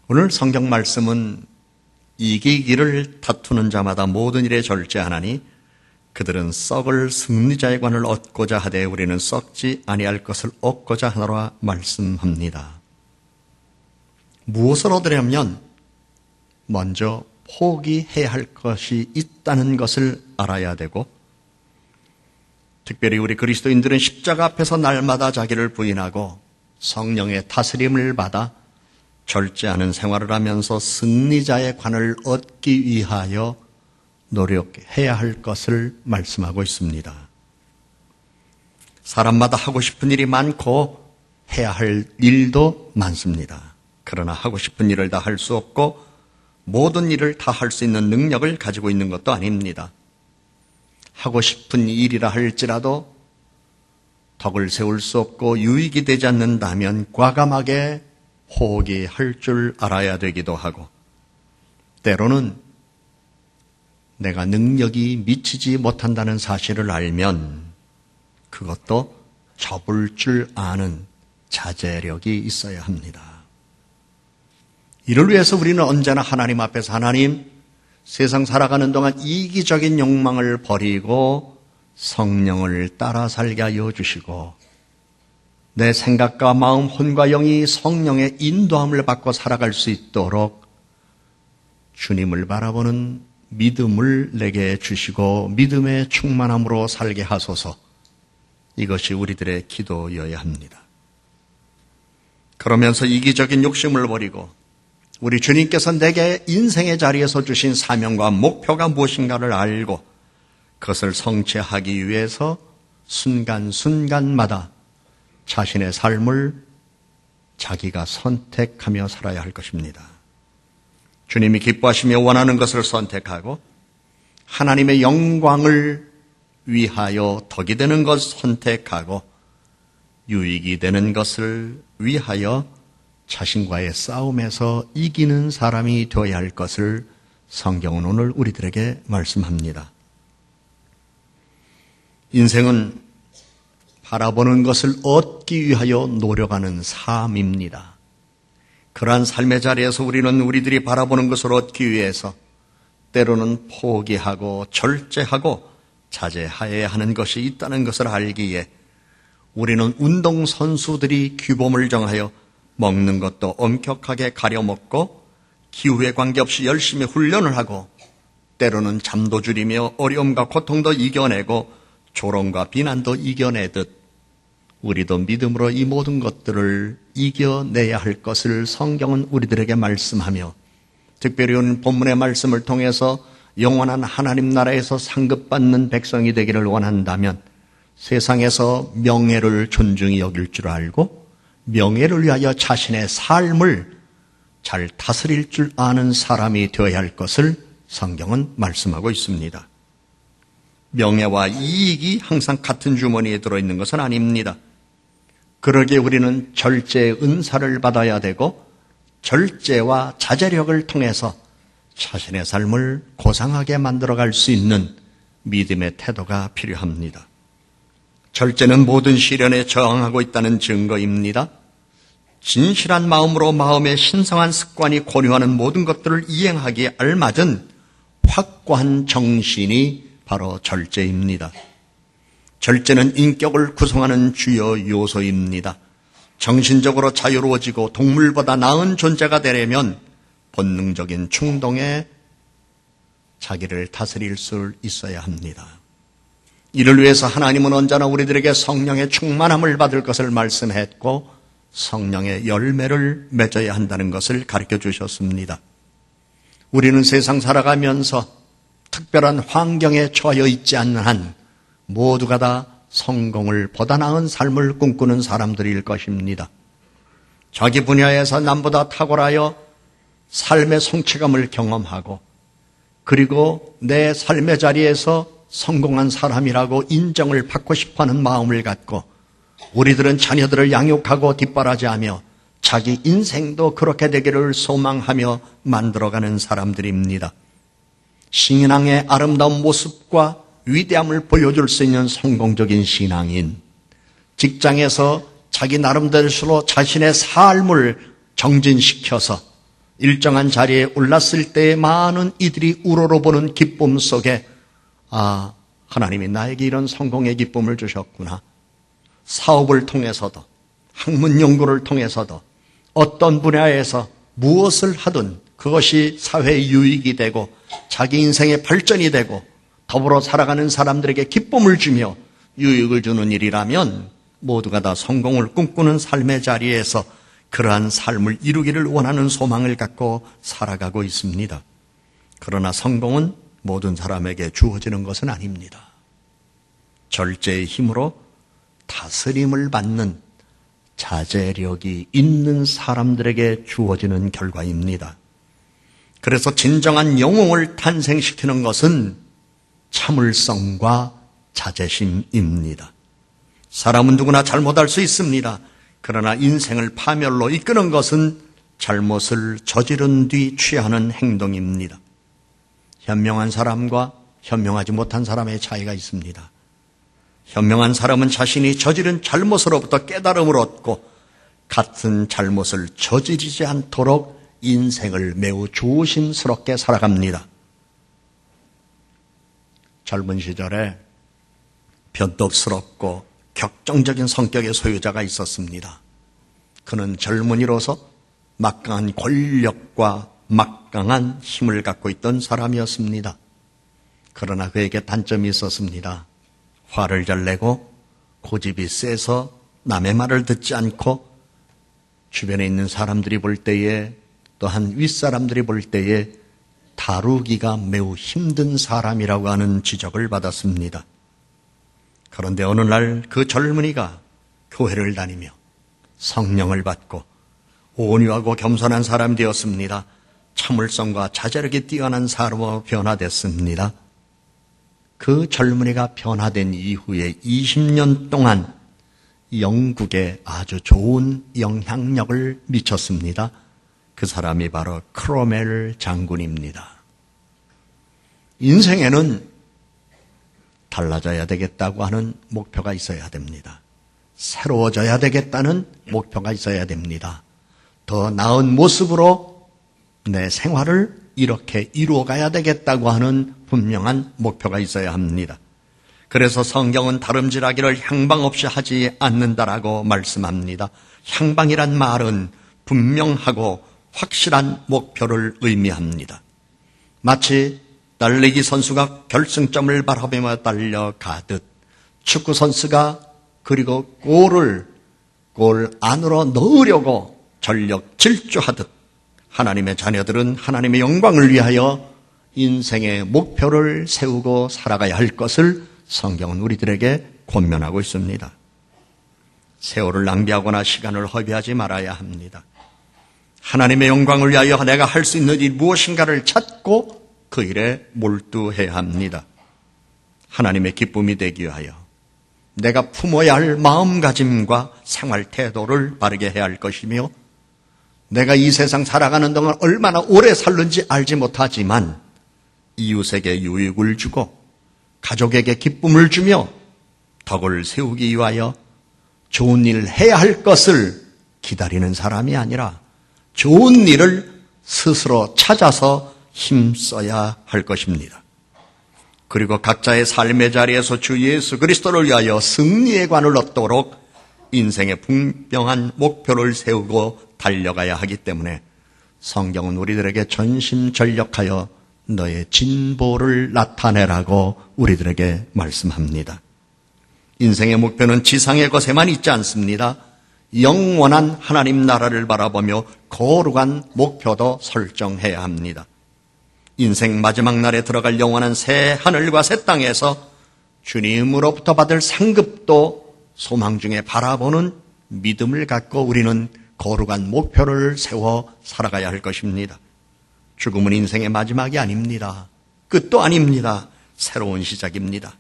오늘 성경 말씀은 이기기를 다투는 자마다 모든 일에 절제하나니 그들은 썩을 승리자의 관을 얻고자 하되 우리는 썩지 아니할 것을 얻고자 하노라 말씀합니다. 무엇을 얻으려면 먼저 포기해야 할 것이 있다는 것을 알아야 되고, 특별히 우리 그리스도인들은 십자가 앞에서 날마다 자기를 부인하고 성령의 다스림을 받아 절제하는 생활을 하면서 승리자의 관을 얻기 위하여 노력해야 할 것을 말씀하고 있습니다. 사람마다 하고 싶은 일이 많고 해야 할 일도 많습니다. 그러나 하고 싶은 일을 다 할 수 없고 모든 일을 다 할 수 있는 능력을 가지고 있는 것도 아닙니다. 하고 싶은 일이라 할지라도 덕을 세울 수 없고 유익이 되지 않는다면 과감하게 포기할 줄 알아야 되기도 하고, 때로는 내가 능력이 미치지 못한다는 사실을 알면 그것도 접을 줄 아는 자제력이 있어야 합니다. 이를 위해서 우리는 언제나 하나님 앞에서 하나님, 세상 살아가는 동안 이기적인 욕망을 버리고 성령을 따라 살게 하여 주시고 내 생각과 마음, 혼과 영이 성령의 인도함을 받고 살아갈 수 있도록 주님을 바라보는 믿음을 내게 주시고 믿음의 충만함으로 살게 하소서. 이것이 우리들의 기도여야 합니다. 그러면서 이기적인 욕심을 버리고 우리 주님께서 내게 인생의 자리에서 주신 사명과 목표가 무엇인가를 알고 그것을 성취하기 위해서 순간순간마다 자신의 삶을 자기가 선택하며 살아야 할 것입니다. 주님이 기뻐하시며 원하는 것을 선택하고 하나님의 영광을 위하여 덕이 되는 것을 선택하고 유익이 되는 것을 위하여 자신과의 싸움에서 이기는 사람이 되어야 할 것을 성경은 오늘 우리들에게 말씀합니다. 인생은 바라보는 것을 얻기 위하여 노력하는 삶입니다. 그러한 삶의 자리에서 우리는 우리들이 바라보는 것을 얻기 위해서 때로는 포기하고 절제하고 자제해야 하는 것이 있다는 것을 알기에 우리는 운동선수들이 규범을 정하여 먹는 것도 엄격하게 가려먹고 기후에 관계없이 열심히 훈련을 하고 때로는 잠도 줄이며 어려움과 고통도 이겨내고 조롱과 비난도 이겨내듯 우리도 믿음으로 이 모든 것들을 이겨내야 할 것을 성경은 우리들에게 말씀하며, 특별히 오늘 본문의 말씀을 통해서 영원한 하나님 나라에서 상급받는 백성이 되기를 원한다면 세상에서 명예를 존중히 여길 줄 알고 명예를 위하여 자신의 삶을 잘 다스릴 줄 아는 사람이 되어야 할 것을 성경은 말씀하고 있습니다. 명예와 이익이 항상 같은 주머니에 들어있는 것은 아닙니다. 그러기에 우리는 절제의 은사를 받아야 되고 절제와 자제력을 통해서 자신의 삶을 고상하게 만들어갈 수 있는 믿음의 태도가 필요합니다. 절제는 모든 시련에 저항하고 있다는 증거입니다. 진실한 마음으로 마음의 신성한 습관이 권유하는 모든 것들을 이행하기에 알맞은 확고한 정신이 바로 절제입니다. 절제는 인격을 구성하는 주요 요소입니다. 정신적으로 자유로워지고 동물보다 나은 존재가 되려면 본능적인 충동에 자기를 다스릴 수 있어야 합니다. 이를 위해서 하나님은 언제나 우리들에게 성령의 충만함을 받을 것을 말씀했고 성령의 열매를 맺어야 한다는 것을 가르쳐 주셨습니다. 우리는 세상 살아가면서 특별한 환경에 처해 있지 않는 한 모두가 다 성공을 보다 나은 삶을 꿈꾸는 사람들일 것입니다. 자기 분야에서 남보다 탁월하여 삶의 성취감을 경험하고 그리고 내 삶의 자리에서 성공한 사람이라고 인정을 받고 싶어하는 마음을 갖고 우리들은 자녀들을 양육하고 뒷바라지하며 자기 인생도 그렇게 되기를 소망하며 만들어가는 사람들입니다. 신앙의 아름다운 모습과 위대함을 보여줄 수 있는 성공적인 신앙인, 직장에서 자기 나름대로 자신의 삶을 정진시켜서 일정한 자리에 올랐을 때 많은 이들이 우러러보는 기쁨 속에 하나님이 나에게 이런 성공의 기쁨을 주셨구나. 사업을 통해서도 학문 연구를 통해서도 어떤 분야에서 무엇을 하든 그것이 사회의 유익이 되고 자기 인생의 발전이 되고 더불어 살아가는 사람들에게 기쁨을 주며 유익을 주는 일이라면 모두가 다 성공을 꿈꾸는 삶의 자리에서 그러한 삶을 이루기를 원하는 소망을 갖고 살아가고 있습니다. 그러나 성공은 모든 사람에게 주어지는 것은 아닙니다. 절제의 힘으로 다스림을 받는 자제력이 있는 사람들에게 주어지는 결과입니다. 그래서 진정한 영웅을 탄생시키는 것은 참을성과 자제심입니다. 사람은 누구나 잘못할 수 있습니다. 그러나 인생을 파멸로 이끄는 것은 잘못을 저지른 뒤 취하는 행동입니다. 현명한 사람과 현명하지 못한 사람의 차이가 있습니다. 현명한 사람은 자신이 저지른 잘못으로부터 깨달음을 얻고 같은 잘못을 저지르지 않도록 인생을 매우 조심스럽게 살아갑니다. 젊은 시절에 변덕스럽고 격정적인 성격의 소유자가 있었습니다. 그는 젊은이로서 막강한 권력과 막강한 힘을 갖고 있던 사람이었습니다. 그러나 그에게 단점이 있었습니다. 화를 잘 내고 고집이 세서 남의 말을 듣지 않고 주변에 있는 사람들이 볼 때에 또한 윗사람들이 볼 때에 다루기가 매우 힘든 사람이라고 하는 지적을 받았습니다. 그런데 어느 날 그 젊은이가 교회를 다니며 성령을 받고 온유하고 겸손한 사람이 되었습니다. 참을성과 자제력이 뛰어난 사람으로 변화됐습니다. 그 젊은이가 변화된 이후에 20년 동안 영국에 아주 좋은 영향력을 미쳤습니다. 그 사람이 바로 크로멜 장군입니다. 인생에는 달라져야 되겠다고 하는 목표가 있어야 됩니다. 새로워져야 되겠다는 목표가 있어야 됩니다. 더 나은 모습으로 내 생활을 이렇게 이루어가야 되겠다고 하는 분명한 목표가 있어야 합니다. 그래서 성경은 다름질하기를 향방 없이 하지 않는다라고 말씀합니다. 향방이란 말은 분명하고 확실한 목표를 의미합니다. 마치 달리기 선수가 결승점을 바라보며 달려가듯 축구 선수가 그리고 골 안으로 넣으려고 전력 질주하듯 하나님의 자녀들은 하나님의 영광을 위하여 인생의 목표를 세우고 살아가야 할 것을 성경은 우리들에게 권면하고 있습니다. 세월을 낭비하거나 시간을 허비하지 말아야 합니다. 하나님의 영광을 위하여 내가 할 수 있는 일 무엇인가를 찾고 그 일에 몰두해야 합니다. 하나님의 기쁨이 되기 위하여 내가 품어야 할 마음가짐과 생활 태도를 바르게 해야 할 것이며 내가 이 세상 살아가는 동안 얼마나 오래 살는지 알지 못하지만 이웃에게 유익을 주고 가족에게 기쁨을 주며 덕을 세우기 위하여 좋은 일을 해야 할 것을 기다리는 사람이 아니라 좋은 일을 스스로 찾아서 힘써야 할 것입니다. 그리고 각자의 삶의 자리에서 주 예수 그리스도를 위하여 승리의 관을 얻도록 인생의 분명한 목표를 세우고 달려가야 하기 때문에 성경은 우리들에게 전심전력하여 너의 진보를 나타내라고 우리들에게 말씀합니다. 인생의 목표는 지상의 것에만 있지 않습니다. 영원한 하나님 나라를 바라보며 거룩한 목표도 설정해야 합니다. 인생 마지막 날에 들어갈 영원한 새 하늘과 새 땅에서 주님으로부터 받을 상급도 소망 중에 바라보는 믿음을 갖고 우리는 거룩한 목표를 세워 살아가야 할 것입니다. 죽음은 인생의 마지막이 아닙니다. 끝도 아닙니다. 새로운 시작입니다.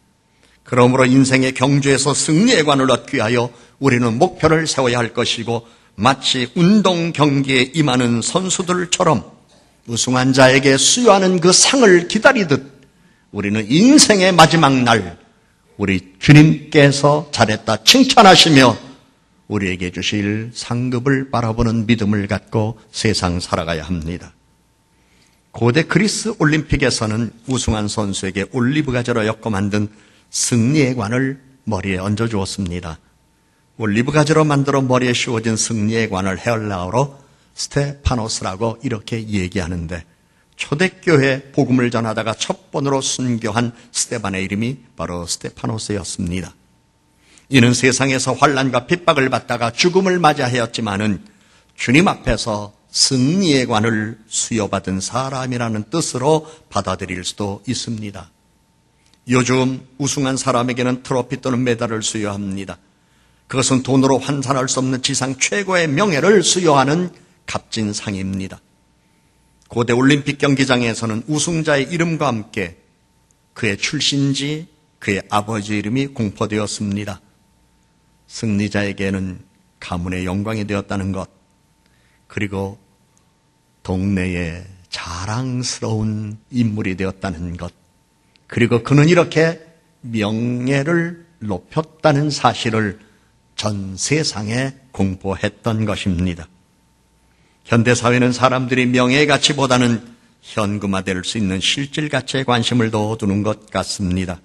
그러므로 인생의 경주에서 승리의 관을 얻기 위하여 우리는 목표를 세워야 할 것이고 마치 운동 경기에 임하는 선수들처럼 우승한 자에게 수여하는 그 상을 기다리듯 우리는 인생의 마지막 날 우리 주님께서 잘했다 칭찬하시며 우리에게 주실 상급을 바라보는 믿음을 갖고 세상 살아가야 합니다. 고대 그리스 올림픽에서는 우승한 선수에게 올리브 가지로 엮어 만든 승리의 관을 머리에 얹어 주었습니다. 올리브 가지로 만들어 머리에 씌워진 승리의 관을 헬라어로 스테파노스라고 이렇게 얘기하는데, 초대교회 복음을 전하다가 첫 번으로 순교한 스테반의 이름이 바로 스테파노스였습니다. 이는 세상에서 환난과 핍박을 받다가 죽음을 맞이하였지만은 주님 앞에서 승리의 관을 수여받은 사람이라는 뜻으로 받아들일 수도 있습니다. 요즘 우승한 사람에게는 트로피 또는 메달을 수여합니다. 그것은 돈으로 환산할 수 없는 지상 최고의 명예를 수여하는 값진 상입니다. 고대 올림픽 경기장에서는 우승자의 이름과 함께 그의 출신지, 그의 아버지 이름이 공포되었습니다. 승리자에게는 가문의 영광이 되었다는 것, 그리고 동네의 자랑스러운 인물이 되었다는 것, 그리고 그는 이렇게 명예를 높였다는 사실을 전 세상에 공포했던 것입니다. 현대사회는 사람들이 명예의 가치보다는 현금화될 수 있는 실질 가치에 관심을 더 두는 것 같습니다.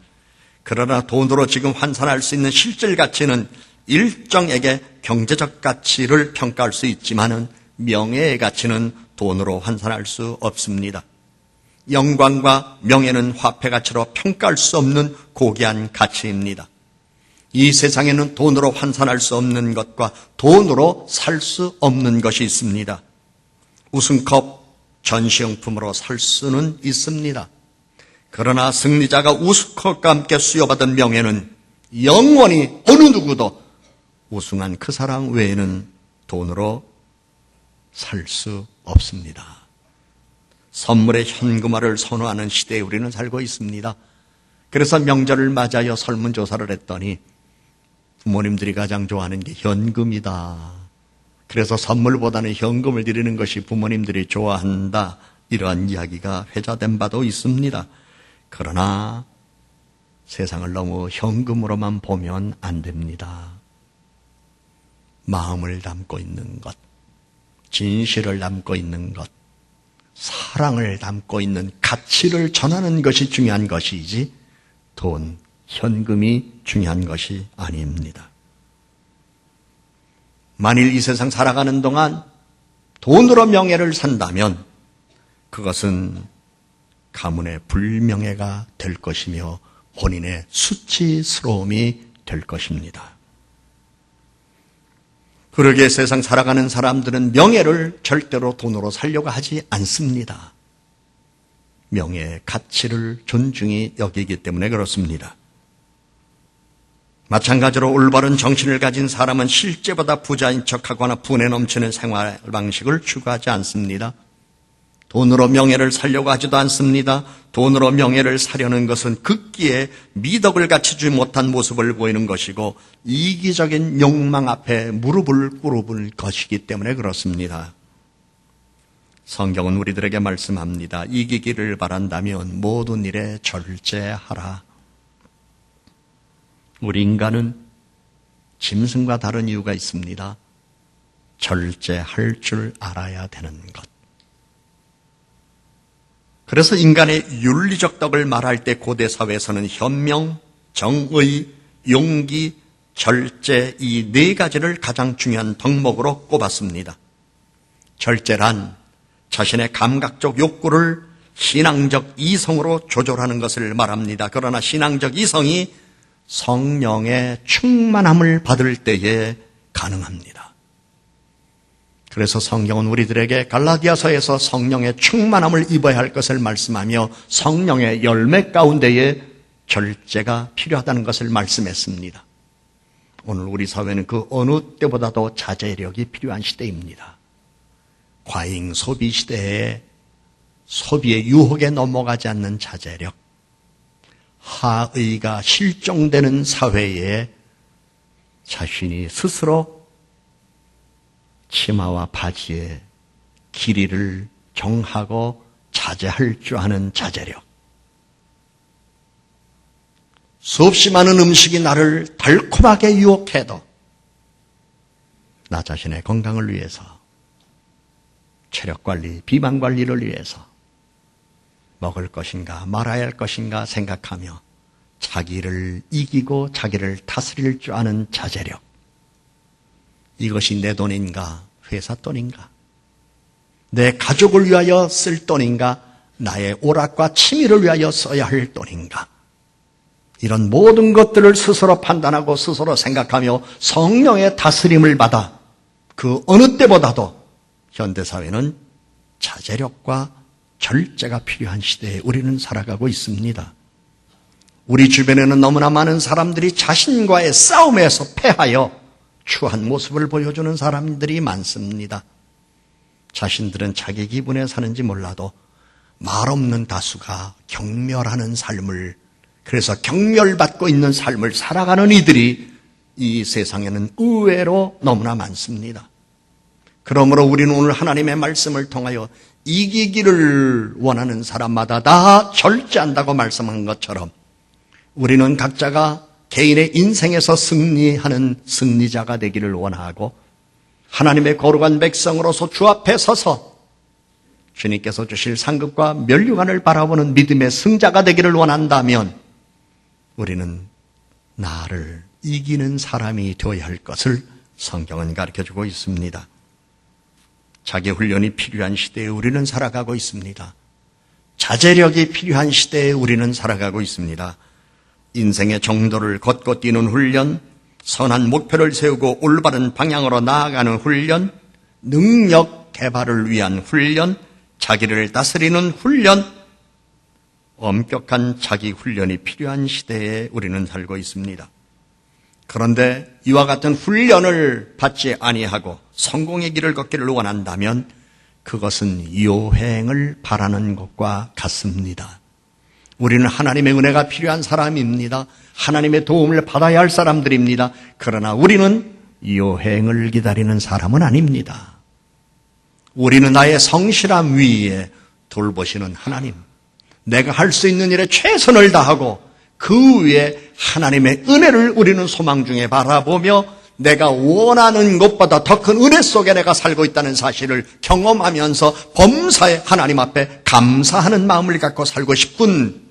그러나 돈으로 지금 환산할 수 있는 실질 가치는 일정에게 경제적 가치를 평가할 수 있지만은 명예의 가치는 돈으로 환산할 수 없습니다. 영광과 명예는 화폐 가치로 평가할 수 없는 고귀한 가치입니다. 이 세상에는 돈으로 환산할 수 없는 것과 돈으로 살 수 없는 것이 있습니다. 우승컵 전시용품으로 살 수는 있습니다. 그러나 승리자가 우승컵과 함께 수여받은 명예는 영원히 어느 누구도 우승한 그 사람 외에는 돈으로 살 수 없습니다. 선물의 현금화를 선호하는 시대에 우리는 살고 있습니다. 그래서 명절을 맞아요 설문조사를 했더니 부모님들이 가장 좋아하는 게 현금이다. 그래서 선물보다는 현금을 드리는 것이 부모님들이 좋아한다. 이러한 이야기가 회자된 바도 있습니다. 그러나 세상을 너무 현금으로만 보면 안 됩니다. 마음을 담고 있는 것, 진실을 담고 있는 것, 사랑을 담고 있는 가치를 전하는 것이 중요한 것이지 돈, 현금이 중요한 것이 아닙니다. 만일 이 세상 살아가는 동안 돈으로 명예를 산다면 그것은 가문의 불명예가 될 것이며 본인의 수치스러움이 될 것입니다. 그러기에 세상 살아가는 사람들은 명예를 절대로 돈으로 살려고 하지 않습니다. 명예의 가치를 존중히 여기기 때문에 그렇습니다. 마찬가지로 올바른 정신을 가진 사람은 실제보다 부자인 척하거나 분에 넘치는 생활 방식을 추구하지 않습니다. 돈으로 명예를 살려고 하지도 않습니다. 돈으로 명예를 사려는 것은 극기에 미덕을 갖추지 못한 모습을 보이는 것이고 이기적인 욕망 앞에 무릎을 꿇을 것이기 때문에 그렇습니다. 성경은 우리들에게 말씀합니다. 이기기를 바란다면 모든 일에 절제하라. 우리 인간은 짐승과 다른 이유가 있습니다. 절제할 줄 알아야 되는 것. 그래서 인간의 윤리적 덕을 말할 때 고대 사회에서는 현명, 정의, 용기, 절제 이 네 가지를 가장 중요한 덕목으로 꼽았습니다. 절제란 자신의 감각적 욕구를 신앙적 이성으로 조절하는 것을 말합니다. 그러나 신앙적 이성이 성령의 충만함을 받을 때에 가능합니다. 그래서 성경은 우리들에게 갈라디아서에서 성령의 충만함을 입어야 할 것을 말씀하며 성령의 열매 가운데에 절제가 필요하다는 것을 말씀했습니다. 오늘 우리 사회는 그 어느 때보다도 자제력이 필요한 시대입니다. 과잉 소비 시대에 소비의 유혹에 넘어가지 않는 자제력, 하의가 실종되는 사회에 자신이 스스로 치마와 바지의 길이를 정하고 자제할 줄 아는 자제력. 수없이 많은 음식이 나를 달콤하게 유혹해도 나 자신의 건강을 위해서, 체력 관리, 비만 관리를 위해서 먹을 것인가 말아야 할 것인가 생각하며 자기를 이기고 자기를 다스릴 줄 아는 자제력. 이것이 내 돈인가 회사 돈인가, 내 가족을 위하여 쓸 돈인가 나의 오락과 취미를 위하여 써야 할 돈인가, 이런 모든 것들을 스스로 판단하고 스스로 생각하며 성령의 다스림을 받아 그 어느 때보다도 현대사회는 자제력과 절제가 필요한 시대에 우리는 살아가고 있습니다. 우리 주변에는 너무나 많은 사람들이 자신과의 싸움에서 패하여 추한 모습을 보여주는 사람들이 많습니다. 자신들은 자기 기분에 사는지 몰라도 말 없는 다수가 경멸하는 삶을, 그래서 경멸받고 있는 삶을 살아가는 이들이 이 세상에는 의외로 너무나 많습니다. 그러므로 우리는 오늘 하나님의 말씀을 통하여 이기기를 원하는 사람마다 다 절제한다고 말씀한 것처럼 우리는 각자가 개인의 인생에서 승리하는 승리자가 되기를 원하고, 하나님의 거룩한 백성으로서 주 앞에 서서 주님께서 주실 상급과 면류관을 바라보는 믿음의 승자가 되기를 원한다면 우리는 나를 이기는 사람이 되어야 할 것을 성경은 가르쳐주고 있습니다. 자기 훈련이 필요한 시대에 우리는 살아가고 있습니다. 자제력이 필요한 시대에 우리는 살아가고 있습니다. 인생의 정도를 걷고 뛰는 훈련, 선한 목표를 세우고 올바른 방향으로 나아가는 훈련, 능력 개발을 위한 훈련, 자기를 다스리는 훈련, 엄격한 자기 훈련이 필요한 시대에 우리는 살고 있습니다. 그런데 이와 같은 훈련을 받지 아니하고 성공의 길을 걷기를 원한다면 그것은 요행을 바라는 것과 같습니다. 우리는 하나님의 은혜가 필요한 사람입니다. 하나님의 도움을 받아야 할 사람들입니다. 그러나 우리는 요행을 기다리는 사람은 아닙니다. 우리는 나의 성실함 위에 돌보시는 하나님, 내가 할 수 있는 일에 최선을 다하고 그 위에 하나님의 은혜를 우리는 소망 중에 바라보며 내가 원하는 것보다 더 큰 은혜 속에 내가 살고 있다는 사실을 경험하면서 범사에 하나님 앞에 감사하는 마음을 갖고 살고 싶은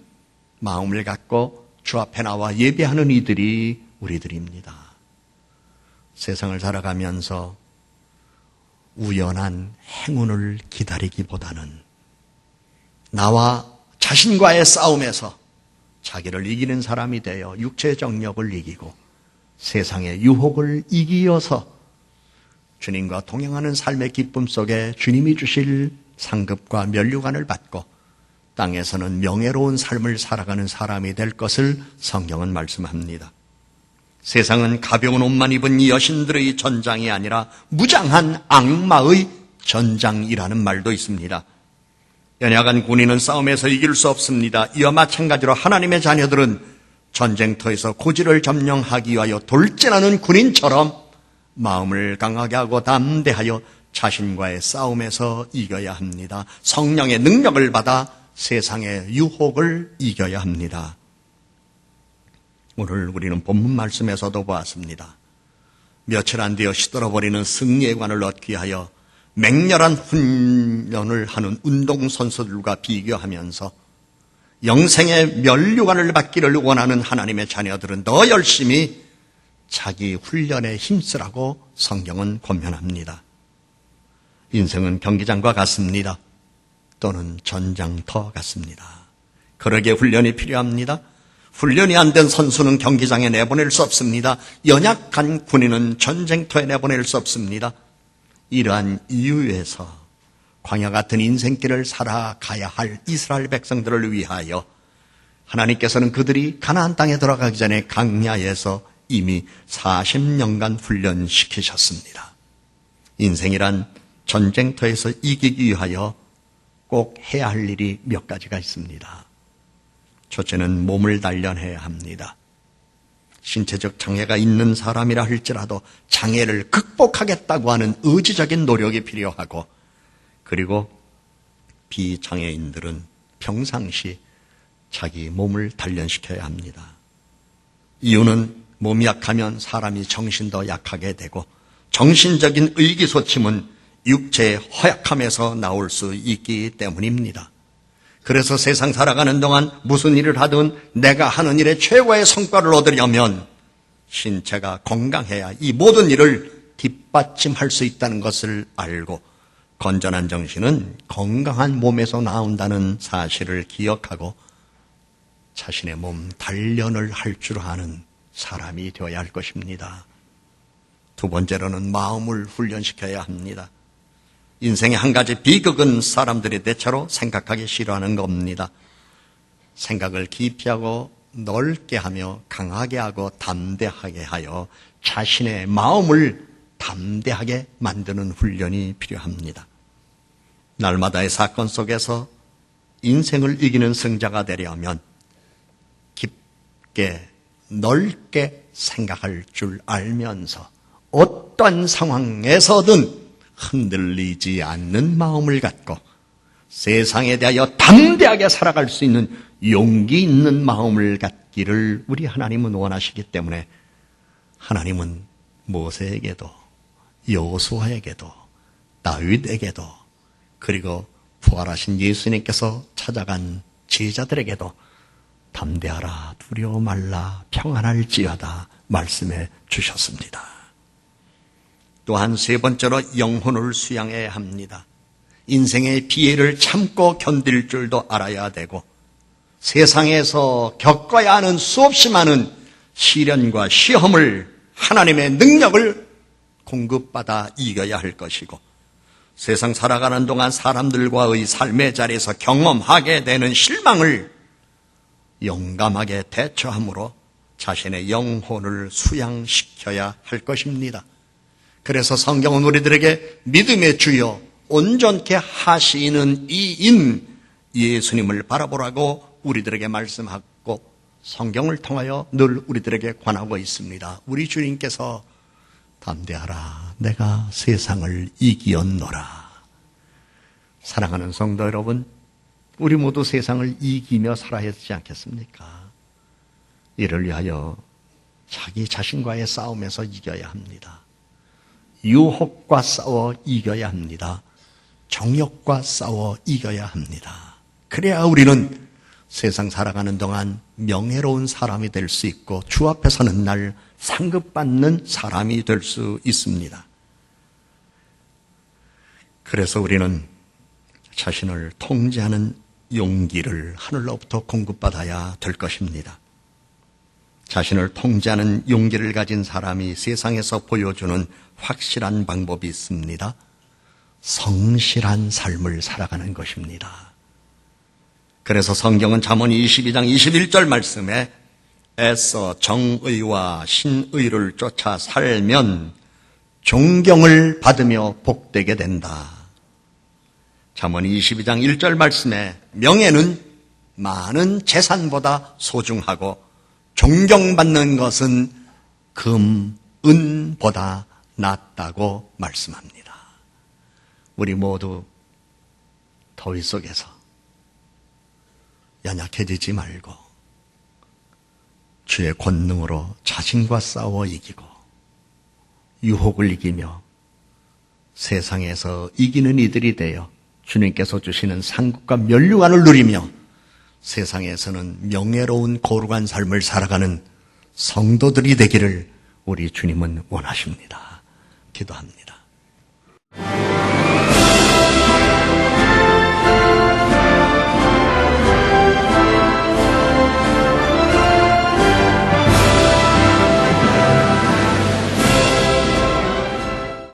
마음을 갖고 주 앞에 나와 예배하는 이들이 우리들입니다. 세상을 살아가면서 우연한 행운을 기다리기보다는 나와 자신과의 싸움에서 자기를 이기는 사람이 되어 육체의 정력을 이기고 세상의 유혹을 이기어서 주님과 동행하는 삶의 기쁨 속에 주님이 주실 상급과 면류관을 받고 땅에서는 명예로운 삶을 살아가는 사람이 될 것을 성경은 말씀합니다. 세상은 가벼운 옷만 입은 이 여신들의 전장이 아니라 무장한 악마의 전장이라는 말도 있습니다. 연약한 군인은 싸움에서 이길 수 없습니다. 이와 마찬가지로 하나님의 자녀들은 전쟁터에서 고지를 점령하기 위하여 돌진하는 군인처럼 마음을 강하게 하고 담대하여 자신과의 싸움에서 이겨야 합니다. 성령의 능력을 받아 세상의 유혹을 이겨야 합니다. 오늘 우리는 본문 말씀에서도 보았습니다. 며칠 안 되어 시들어버리는 승리의 관을 얻기 위하여 맹렬한 훈련을 하는 운동선수들과 비교하면서 영생의 면류관을 받기를 원하는 하나님의 자녀들은 더 열심히 자기 훈련에 힘쓰라고 성경은 권면합니다. 인생은 경기장과 같습니다. 또는 전장터 같습니다. 그러기에 훈련이 필요합니다. 훈련이 안 된 선수는 경기장에 내보낼 수 없습니다. 연약한 군인은 전쟁터에 내보낼 수 없습니다. 이러한 이유에서 광야 같은 인생길을 살아가야 할 이스라엘 백성들을 위하여 하나님께서는 그들이 가나안 땅에 들어가기 전에 광야에서 이미 40년간 훈련시키셨습니다. 인생이란 전쟁터에서 이기기 위하여 꼭 해야 할 일이 몇 가지가 있습니다. 첫째는 몸을 단련해야 합니다. 신체적 장애가 있는 사람이라 할지라도 장애를 극복하겠다고 하는 의지적인 노력이 필요하고, 그리고 비장애인들은 평상시 자기 몸을 단련시켜야 합니다. 이유는 몸이 약하면 사람이 정신도 약하게 되고 정신적인 의기소침은 육체의 허약함에서 나올 수 있기 때문입니다. 그래서 세상 살아가는 동안 무슨 일을 하든 내가 하는 일에 최고의 성과를 얻으려면 신체가 건강해야 이 모든 일을 뒷받침할 수 있다는 것을 알고 건전한 정신은 건강한 몸에서 나온다는 사실을 기억하고 자신의 몸 단련을 할 줄 아는 사람이 되어야 할 것입니다. 두 번째로는 마음을 훈련시켜야 합니다. 인생의 한 가지 비극은 사람들이 대체로 생각하기 싫어하는 겁니다. 생각을 깊이 하고 넓게 하며 강하게 하고 담대하게 하여 자신의 마음을 담대하게 만드는 훈련이 필요합니다. 날마다의 사건 속에서 인생을 이기는 승자가 되려면 깊게 넓게 생각할 줄 알면서 어떤 상황에서든 흔들리지 않는 마음을 갖고 세상에 대하여 담대하게 살아갈 수 있는 용기 있는 마음을 갖기를 우리 하나님은 원하시기 때문에 하나님은 모세에게도 여호수아에게도 다윗에게도 그리고 부활하신 예수님께서 찾아간 제자들에게도 담대하라 두려워 말라 평안할지어다 말씀해 주셨습니다. 또한 세 번째로 영혼을 수양해야 합니다. 인생의 피해를 참고 견딜 줄도 알아야 되고 세상에서 겪어야 하는 수없이 많은 시련과 시험을 하나님의 능력을 공급받아 이겨야 할 것이고 세상 살아가는 동안 사람들과의 삶의 자리에서 경험하게 되는 실망을 용감하게 대처함으로 자신의 영혼을 수양시켜야 할 것입니다. 그래서 성경은 우리들에게 믿음의 주여 온전케 하시는 이인 예수님을 바라보라고 우리들에게 말씀하고 성경을 통하여 늘 우리들에게 권하고 있습니다. 우리 주님께서 담대하라 내가 세상을 이기었노라. 사랑하는 성도 여러분, 우리 모두 세상을 이기며 살아야 하지 않겠습니까? 이를 위하여 자기 자신과의 싸움에서 이겨야 합니다. 유혹과 싸워 이겨야 합니다. 정욕과 싸워 이겨야 합니다. 그래야 우리는 세상 살아가는 동안 명예로운 사람이 될 수 있고 주 앞에 서는 날 상급받는 사람이 될 수 있습니다. 그래서 우리는 자신을 통제하는 용기를 하늘로부터 공급받아야 될 것입니다. 자신을 통제하는 용기를 가진 사람이 세상에서 보여주는 확실한 방법이 있습니다. 성실한 삶을 살아가는 것입니다. 그래서 성경은 잠언 22장 21절 말씀에 애써 정의와 신의를 쫓아 살면 존경을 받으며 복되게 된다. 잠언 22장 1절 말씀에 명예는 많은 재산보다 소중하고 존경받는 것은 금, 은보다 낫다고 말씀합니다. 우리 모두 더위 속에서 연약해지지 말고 주의 권능으로 자신과 싸워 이기고 유혹을 이기며 세상에서 이기는 이들이 되어 주님께서 주시는 상급과 면류관을 누리며 세상에서는 명예로운 거룩한 삶을 살아가는 성도들이 되기를 우리 주님은 원하십니다. 기도합니다.